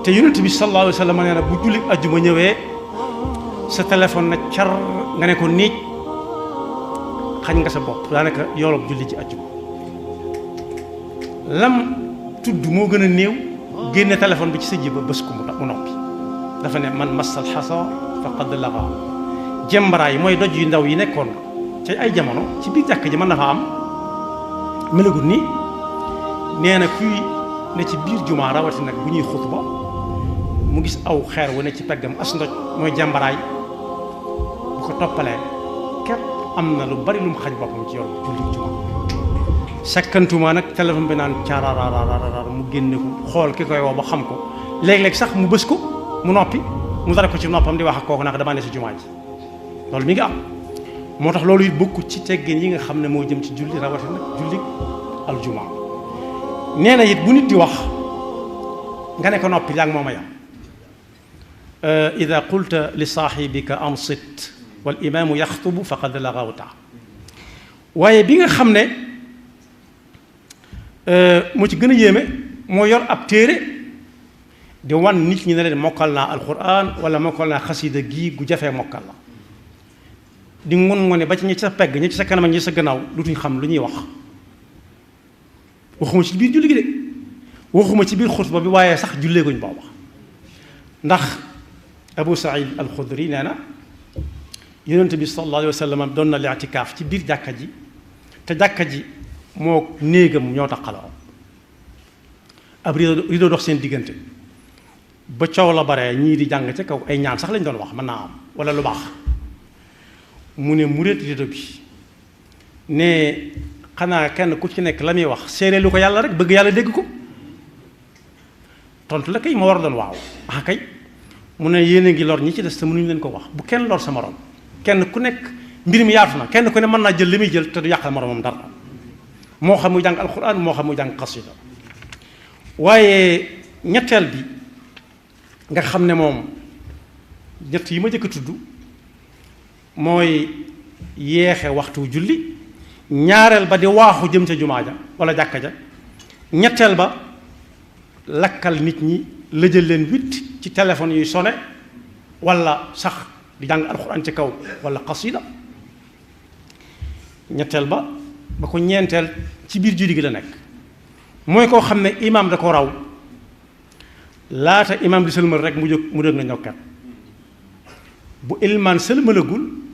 te yonent bi sallallahu alayhi wa sallam nee na bu julli ajjuma ñëwee sa téléphone na car nga ne ko niij xañ nga sa bopp daanaka yoolub julli ci ajjuma lam tudd moo gën a néew génne téléphone bi ci sa jiba bés ko mu noppi dafa ne man massal xasa faqad laga jembaraay mooy doj yu ndaw yi nekkoon ci ay jamono ci biir jàkk ji mën na fa am melagut nii nee na kuy ne ci biir jumaa rawati nag bu ñuy xutba mu gis aw xeer wu ne ci peggam as ndoj mooy jàmbaraay bu ko toppalee képp am na lu bari lu mu xaj boppam ci yoon julli jumaa sakkantuma nag téléphone bi naan caararaaraaraar mu génne ko xool ki koy woo ba xam ko léeg-léeg sax mu bës ko mu noppi mu dara ko ci noppam di wax ak kooku nag damaa ne si jumaa ji loolu mi ngi am moo tax loolu it bokku ci teggin yi nga xam ne moo jëm ci julli rawatina julli aljumaa nee na it bu nit di wax nga ne ko noppi yaa ngi moom a yam ida qulta li saaxibika ansit wal imaamu yaxtubu faqad lagawta waaye bi nga xam ne moo ci gën a yéeme moo yor ab téere di wan nit ñi ne leen mokkal naa alquran wala mokkal naa xasida gii gu jafee mokkal la di ngon-ngone ba ci ñi ci sa pegg ñi ci sa kanam ak ñi sa gannaaw dutuñ xam lu ñuy wax waxuma ci biir julli gi de waxuma ci biir xutba bi waaye sax julleeguñ booba ndax Abu Saïd al-Xudri nee na yonent bi sallallahu alayhi wa sallam doon na li'tikaaf ci biir jàkka ji te jàkka ji moo néegam ñoo taqaloo ab rido dox seen diggante ba coow la bare ñii di jàng ca kaw ay ñaan sax lañ doon wax mën naa am wala lu baax mu ne muréet rido bi ne xanaa kenn ku ci nekk la muy wax séeréer lu ko yàlla rek bëgg yàlla dégg ko tontu la kay ma war a doon waaw ah kay mu ne yéen a ngi lor ñi ci des te mënuñu leen ko wax bu kenn lor sa morom kenn ku nekk mbir mi yaatu na kenn ku ne mën naa jël li muy jël te du yàqal moromam dara moo xam muy jàng alquran moo xam muy jàng xasida waaye ñetteel bi nga xam ne moom ñett yi ma jëkk a tudd mooy yeexe waxtu julli ñaareel ba di waaxu jëm ca jumaa ja wala jàkka ja ñetteel ba lakkal nit ñi lëjal leen witt ci téléphone yuy sone wala sax di jàng alxuraan ci kaw wala xasida ñetteel ba ba ko ñeenteel ci biir julli gi la nekk mooy koo xam ne imaam da ko raw laata imaam di sëlmal rek mu jóg nga ñokkat bu ilmaan sëlmalagul